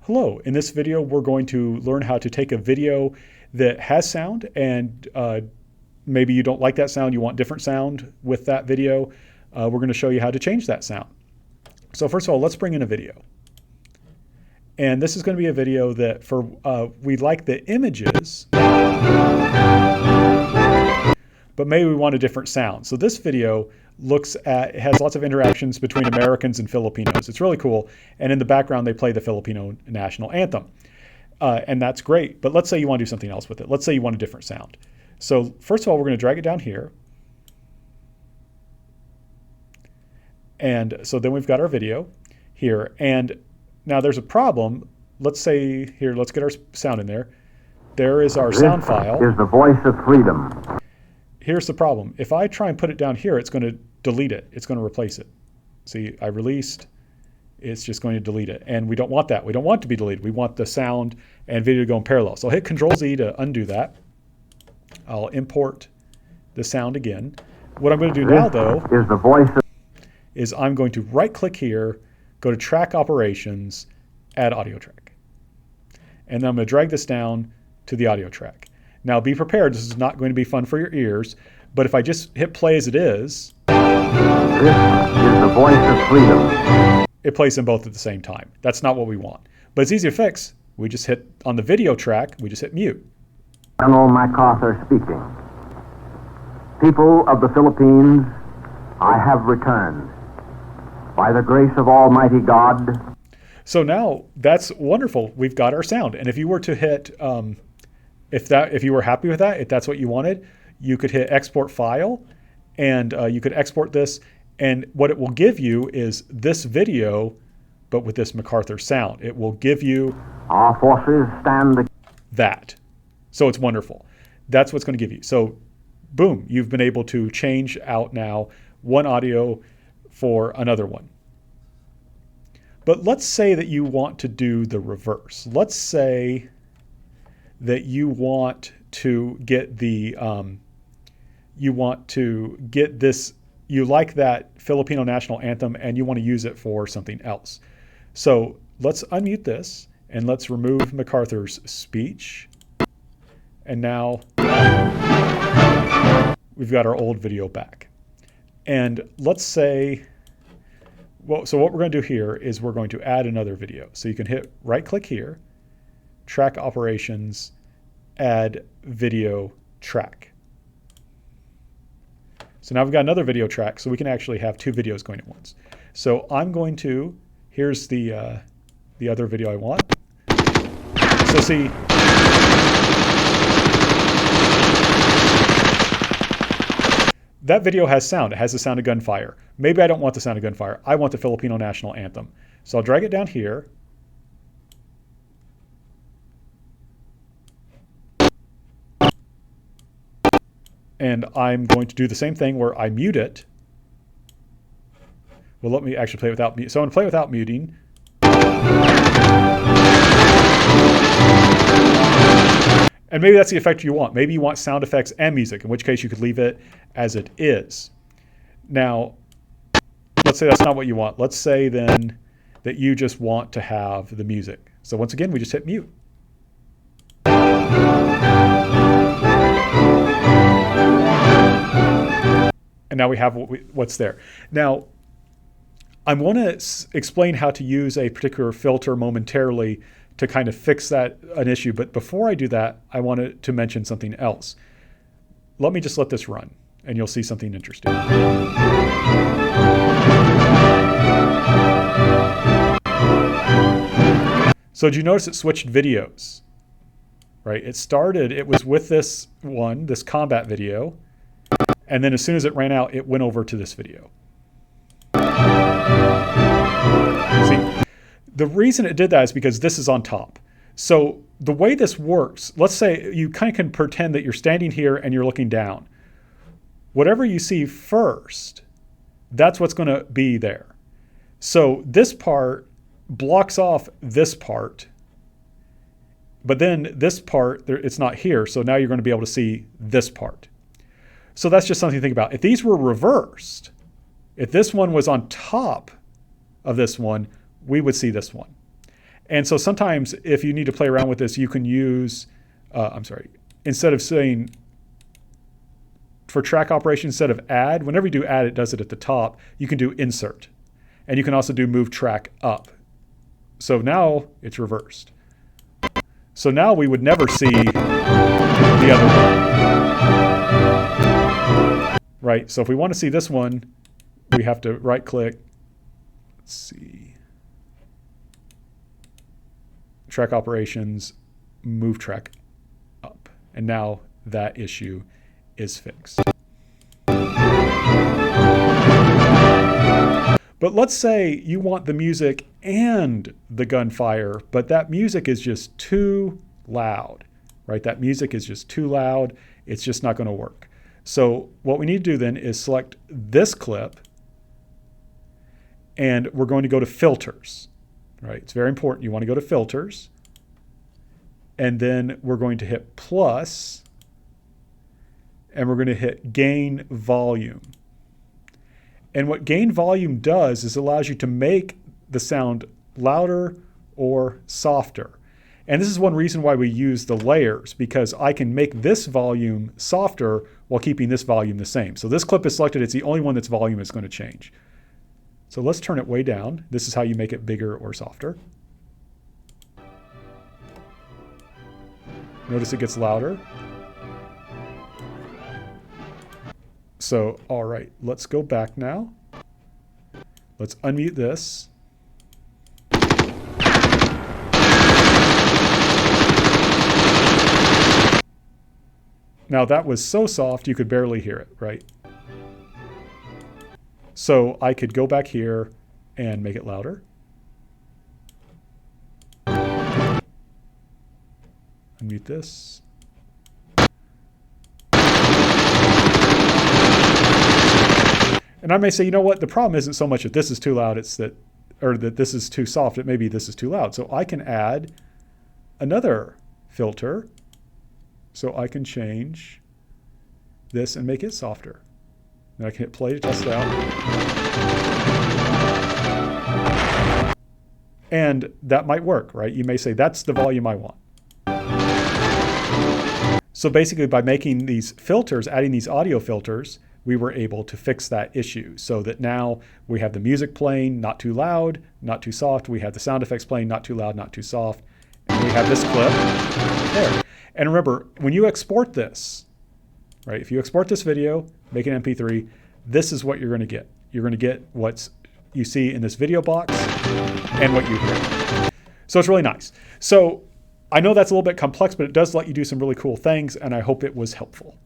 Hello, in this video we're going to learn how to take a video that has sound and maybe you don't like that sound, you want different sound with that video. We're going to show you how to change that sound. So first of all, let's bring in a video. And this is going to be a video that we like the images, but maybe we want a different sound. So this video it has lots of interactions between Americans and Filipinos. It's really cool. And in the background, they play the Filipino national anthem. And that's great. But let's say you want to do something else with it. Let's say you want a different sound. So first of all, we're going to drag it down here. And so then we've got our video here. And now there's a problem. Let's say here, let's get our sound in there. There is our sound file. This is the voice of freedom. Here's the problem. If I try and put it down here, it's going to delete it. It's going to replace it. See, I released. It's just going to delete it. And we don't want that. We don't want it to be deleted. We want the sound and video to go in parallel. So I'll hit Control-Z to undo that. I'll import the sound again. What I'm going to do now, though, is the voice is I'm going to right-click here, go to Track Operations, Add Audio Track. And then I'm going to drag this down to the audio track. Now be prepared, this is not going to be fun for your ears, but if I just hit play as it is, this is the voice of freedom. It plays them both at the same time. That's not what we want. But it's easy to fix. We just hit, on the video track, we just hit mute. General MacArthur speaking. People of the Philippines, I have returned. By the grace of Almighty God. So now that's wonderful. We've got our sound. And if you were to hit, if you were happy with that, if that's what you wanted, you could hit export file and you could export this. And what it will give you is this video, but with this MacArthur sound. It will give you our forces stand that. So it's wonderful. That's what's going to give you. So boom, you've been able to change out now one audio for another one. But let's say that you want to do the reverse. Let's say that you want to get you like that Filipino national anthem and you want to use it for something else. So let's unmute this and let's remove MacArthur's speech. And now we've got our old video back. And let's say, so what we're going to do here is we're going to add another video. So you can hit right click here, Track Operations, Add Video Track. So now we've got another video track, so we can actually have two videos going at once. So I'm going to, here's the other video I want. So see, that video has sound. It has the sound of gunfire. Maybe I don't want the sound of gunfire. I want the Filipino national anthem. So I'll drag it down here. And I'm going to do the same thing where I mute it. Well, let me actually play without mute. So I'm going to play without muting. And maybe that's the effect you want. Maybe you want sound effects and music, in which case you could leave it as it is. Now, let's say that's not what you want. Let's say then that you just want to have the music. So once again, we just hit mute. And now we have what's there. Now, I want to explain how to use a particular filter momentarily to kind of fix an issue. But before I do that, I wanted to mention something else. Let me just let this run, and you'll see something interesting. So did you notice it switched videos? Right? It was with this combat video. And then as soon as it ran out, it went over to this video. See, the reason it did that is because this is on top. So the way this works, let's say you kind of can pretend that you're standing here and you're looking down. Whatever you see first, that's what's going to be there. So this part blocks off this part. But then this part, it's not here. So now you're going to be able to see this part. So that's just something to think about. If these were reversed, if this one was on top of this one, we would see this one. And so sometimes if you need to play around with this, you can use, instead of saying for track operation, instead of add, whenever you do add, it does it at the top. You can do insert. And you can also do move track up. So now it's reversed. So now we would never see the other one. Right? So if we want to see this one, we have to right click. Let's see. Track operations, move track up. And now that issue is fixed. But let's say you want the music and the gunfire, but that music is just too loud, right? That music is just too loud. It's just not going to work. So what we need to do then is select this clip, and we're going to go to filters, right? It's very important. You want to go to filters, and then we're going to hit plus, and we're going to hit gain volume. And what gain volume does is allows you to make the sound louder or softer. And this is one reason why we use the layers, because I can make this volume softer while keeping this volume the same. So this clip is selected. It's the only one that's volume is going to change. So let's turn it way down. This is how you make it bigger or softer. Notice it gets louder. So, all right, let's go back now. Let's unmute this. Now that was so soft you could barely hear it, right? So I could go back here and make it louder. Unmute this. And I may say, you know what, the problem isn't so much that this is too loud, it's that, or that this is too soft, it may be this is too loud. So I can add another filter. So I can change this and make it softer. And I can hit play to test it out. And that might work, right? You may say, that's the volume I want. So basically by making these filters, adding these audio filters, we were able to fix that issue so that now we have the music playing, not too loud, not too soft. We have the sound effects playing, not too loud, not too soft. And we have this clip there. And remember, when you export this, right, if you export this video, make an MP3, this is what you're going to get. You're going to get what you see in this video box and what you hear. So it's really nice. So I know that's a little bit complex, but it does let you do some really cool things, and I hope it was helpful.